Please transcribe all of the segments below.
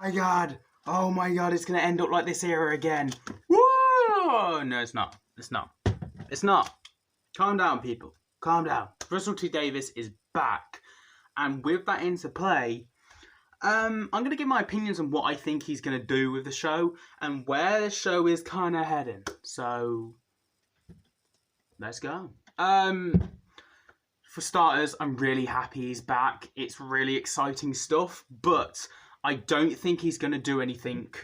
My God. Oh my God, it's going to end up like this era again. Whoa! No, it's not. It's not. It's not. Calm down, people. Calm down. Russell T Davies is back. And with that into play, I'm going to give my opinions on what I think he's going to do with the show and where the show is kind of heading. So, let's go. For starters, I'm really happy he's back. It's really exciting stuff, but I don't think he's going to do anything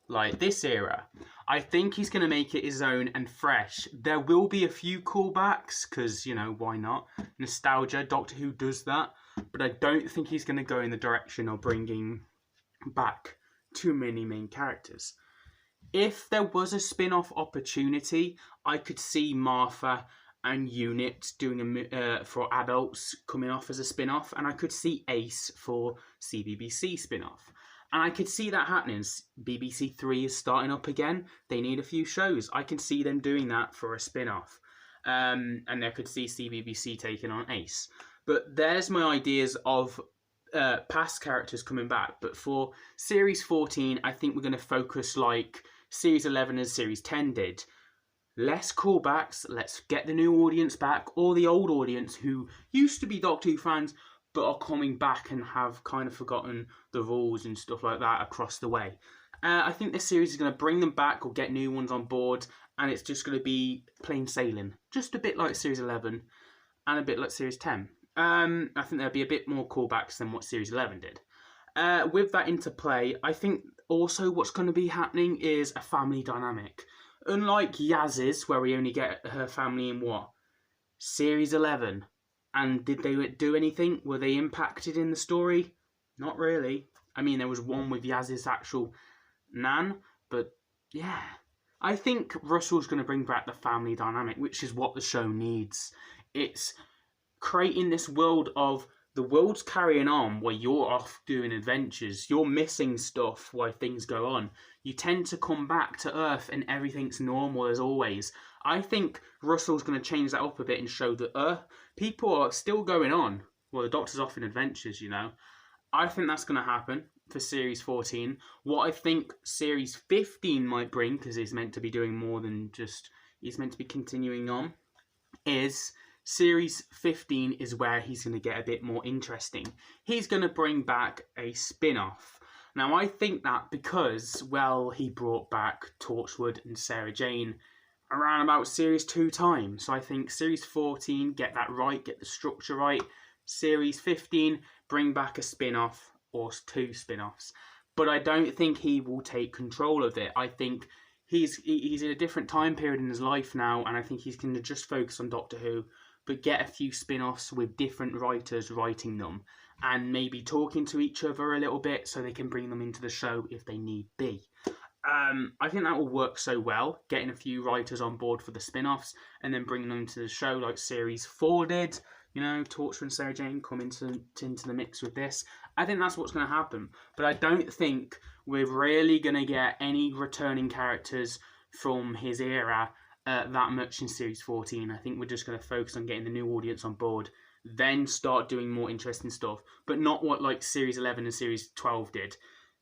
like this era. I think he's going to make it his own and fresh. There will be a few callbacks, because, you know, why not? Nostalgia, Doctor Who does that. But I don't think he's going to go in the direction of bringing back too many main characters. If there was a spin-off opportunity, I could see Martha and Unit doing for adults coming off as a spin-off, and I could see Ace for CBBC spin-off. And I could see that happening. BBC Three is starting up again. They need a few shows. I can see them doing that for a spin-off. And I could see CBBC taking on Ace. But there's my ideas of past characters coming back. But for Series 14, I think we're going to focus like Series 11 and Series 10 did. Less callbacks, let's get the new audience back, or the old audience who used to be Doctor Who fans, but are coming back and have kind of forgotten the rules and stuff like that across the way. I think this series is going to bring them back or get new ones on board, and it's just going to be plain sailing. Just a bit like Series 11 and a bit like Series 10. I think there'll be a bit more callbacks than what Series 11 did. With that into play, I think also what's going to be happening is a family dynamic. Unlike Yaz's, where we only get her family in what? Series 11. And did they do anything? Were they impacted in the story? Not really. I mean, there was one with Yaz's actual nan, but yeah. I think Russell's going to bring back the family dynamic, which is what the show needs. It's creating this world of the world's carrying on where you're off doing adventures. You're missing stuff while things go on. You tend to come back to Earth and everything's normal as always. I think Russell's going to change that up a bit and show that people are still going on. Well, the Doctor's off in adventures, you know. I think that's going to happen for Series 14. What I think Series 15 might bring, because he's meant to be doing more than just... he's meant to be continuing on, is... Series 15 is where he's going to get a bit more interesting. He's going to bring back a spin-off. Now, I think that because, well, he brought back Torchwood and Sarah Jane around about Series 2 time. So I think Series 14, get that right, get the structure right. Series 15, bring back a spin-off or two spin-offs. But I don't think he will take control of it. I think he's in a different time period in his life now, and I think he's going to just focus on Doctor Who, but get a few spin-offs with different writers writing them and maybe talking to each other a little bit so they can bring them into the show if they need be. I think that will work so well, getting a few writers on board for the spin-offs and then bringing them to the show like Series 4 did. You know, Torchwood and Sarah Jane come into the mix with this. I think that's what's going to happen. But I don't think we're really going to get any returning characters from his era that much in Series 14. I think we're just going to focus on getting the new audience on board, then start doing more interesting stuff, but not what like Series 11 and Series 12 did.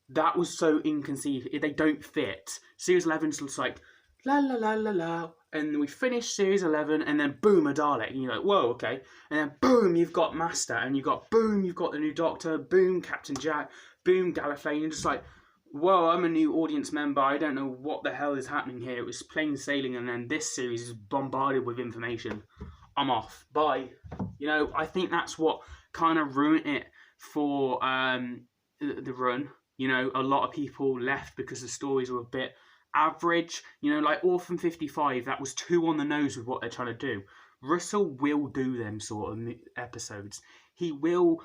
That was so inconceivable. They don't fit. Series 11's just like, la la la la la, and we finish Series 11, and then boom, a Dalek, and you're like, whoa, okay, and then boom, you've got Master, and you've got the new Doctor, boom, Captain Jack, boom, Gallifrey, and you're just like, whoa, I'm a new audience member, I don't know what the hell is happening here. It was plain sailing, and then this series is bombarded with information. I'm off. Bye. You know, I think that's what kind of ruined it for the run. You know, a lot of people left because the stories were a bit average. You know, like Orphan 55, that was too on the nose with what they're trying to do. Russell will do them sort of episodes. He will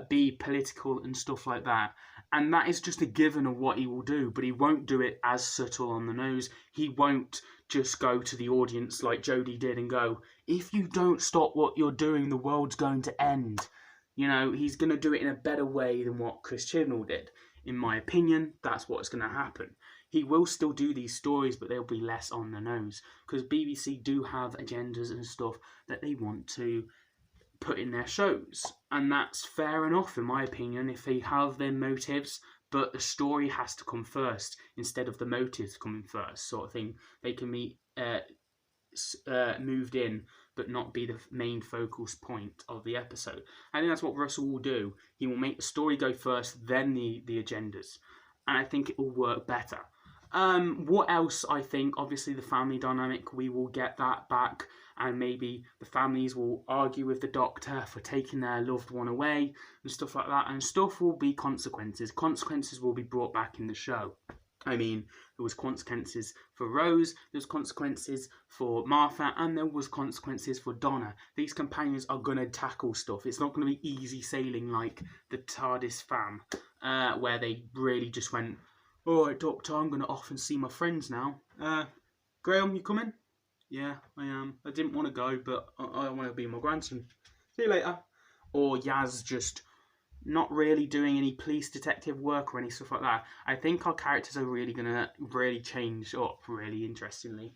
be political and stuff like that. And that is just a given of what he will do. But he won't do it as subtle on the nose. He won't just go to the audience like Jodie did and go, if you don't stop what you're doing, the world's going to end. You know, he's going to do it in a better way than what Chris Chibnall did. In my opinion, that's what's going to happen. He will still do these stories, but they'll be less on the nose. Because BBC do have agendas and stuff that they want to put in their shows. And that's fair enough, in my opinion, if they have their motives. but the story has to come first instead of the motives coming first, sort of thing. They can be moved in, but not be the main focal point of the episode. I think that's what Russell will do. He will make the story go first, then the agendas, and I think it will work better. What else? I think obviously the family dynamic, we will get that back, and maybe the families will argue with the Doctor for taking their loved one away and stuff like that, and stuff will be consequences. Consequences will be brought back in the show. I mean, there was consequences for Rose, there was consequences for Martha, and there was consequences for Donna. These companions are going to tackle stuff. It's not going to be easy sailing like the TARDIS fam, where they really just went, all right, Doctor, I'm going to off and see my friends now. Graham, you coming? Yeah, I am. I didn't want to go, but I want to be my grandson. See you later. Or Yaz just not really doing any police detective work or any stuff like that. I think our characters are really going to really change up, really interestingly.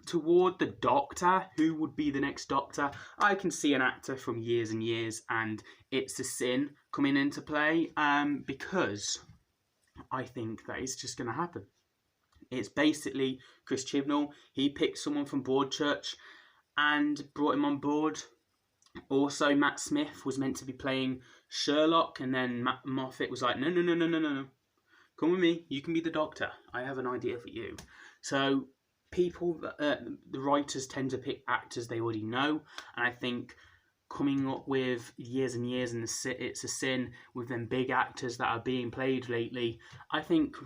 Toward the Doctor, who would be the next Doctor? I can see an actor from years and years, and it's a sin coming into play, because I think that is just going to happen. It's basically Chris Chibnall. He picked someone from Broadchurch and brought him on board. Also, Matt Smith was meant to be playing Sherlock, and then Matt Moffat was like, no. Come with me. You can be the Doctor. I have an idea for you. So people, the writers tend to pick actors they already know, and I think coming up with years and years, and it's a sin with them big actors that are being played lately. I think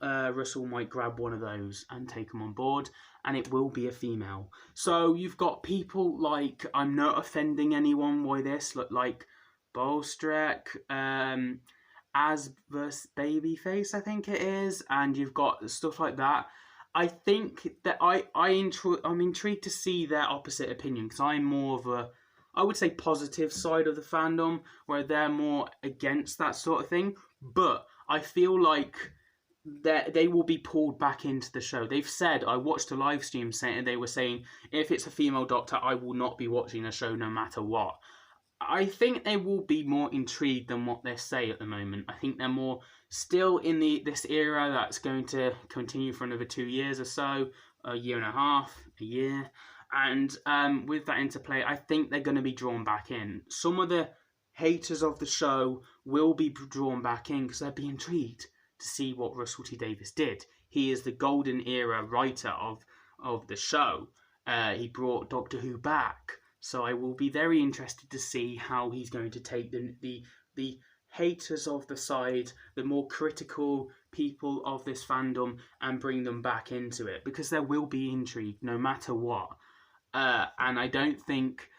Russell might grab one of those and take them on board, and it will be a female. So you've got people like, I'm not offending anyone by this, like Bolstrek, as versus Babyface, I think it is, and you've got stuff like that. I think that I'm intrigued to see their opposite opinion, because I'm more of a, I would say, positive side of the fandom, where they're more against that sort of thing. But I feel like they will be pulled back into the show. They've said, I watched a live stream saying, they were saying, if it's a female Doctor, I will not be watching the show no matter what. I think they will be more intrigued than what they say at the moment. I think they're more still in this era that's going to continue for another 2 years or so, a year and a half, a year. And with that interplay, I think they're going to be drawn back in. Some of the haters of the show will be drawn back in because they'll be intrigued to see what Russell T Davies did. He is the golden era writer of the show. He brought Doctor Who back. So I will be very interested to see how he's going to take the haters of the side, the more critical people of this fandom, and bring them back into it. Because there will be intrigue no matter what. And I don't think,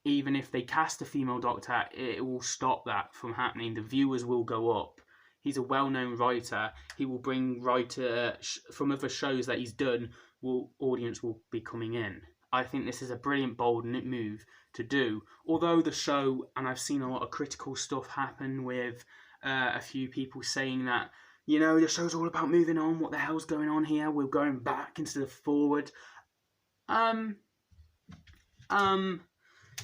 even if they cast a female Doctor, it will stop that from happening. The viewers will go up. He's a well-known writer. He will bring writers from other shows that he's done. Audience will be coming in. I think this is a brilliant, bold move to do. Although the show, and I've seen a lot of critical stuff happen with a few people saying that, you know, the show's all about moving on. What the hell's going on here? We're going back instead of forward.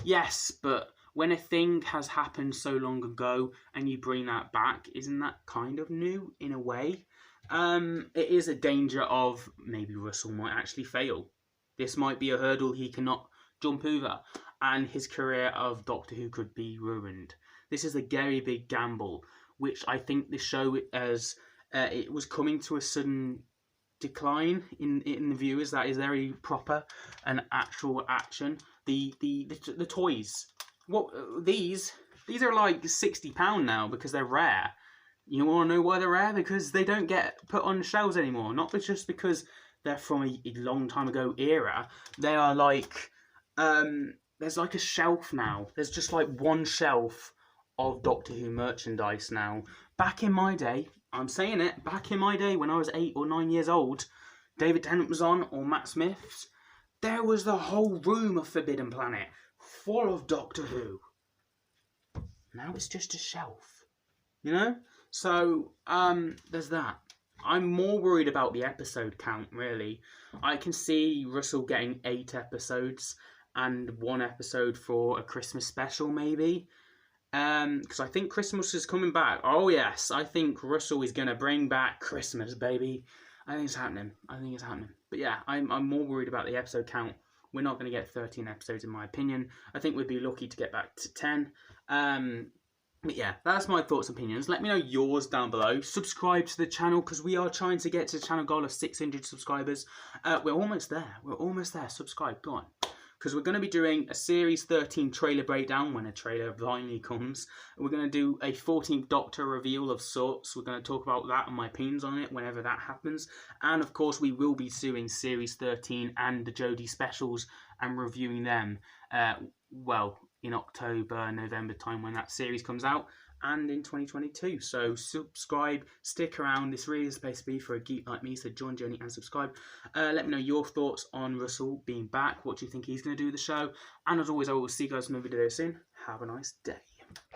Yes, but when a thing has happened so long ago and you bring that back, isn't that kind of new in a way? It is a danger of maybe Russell might actually fail. This might be a hurdle he cannot jump over, and his career of Doctor Who could be ruined. This is a very big gamble, which I think the show, as it was coming to a sudden decline in the viewers. That is very proper and actual action. The toys, these are like £60 now because they're rare. You want to know why they're rare? Because they don't get put on shelves anymore. Not just because they're from a long time ago era. They are like, there's like a shelf now. There's just like one shelf of Doctor Who merchandise now. Back in my day, I'm saying it, back in my day when I was 8 or 9 years old, David Tennant was on, or Matt Smith's, there was the whole room of Forbidden Planet full of Doctor Who. Now it's just a shelf, you know? So, there's that. I'm more worried about the episode count, really. I can see Russell getting 8 episodes and 1 episode for a Christmas special, maybe. Because I think Christmas is coming back. Oh yes, I think Russell is gonna bring back Christmas, baby. I think it's happening. But yeah, I'm more worried about the episode count. We're not going to get 13 episodes, in my opinion. I think we'd be lucky to get back to 10. But yeah, that's my thoughts and opinions. Let me know yours down below. Subscribe to the channel because we are trying to get to the channel goal of 600 subscribers. We're almost there. Subscribe. Go on. Because we're going to be doing a Series 13 trailer breakdown when a trailer finally comes. We're going to do a 14th Doctor reveal of sorts. We're going to talk about that and my opinions on it whenever that happens. And of course, we will be doing Series 13 and the Jodie specials and reviewing them, well, in October, November time when that series comes out. And in 2022. So subscribe, stick around. This really is supposed to be for a geek like me, so join Journey and subscribe. Let me know your thoughts on Russell being back. What do you think he's going to do with the show? And as always, I will see you guys in another video soon. Have a nice day.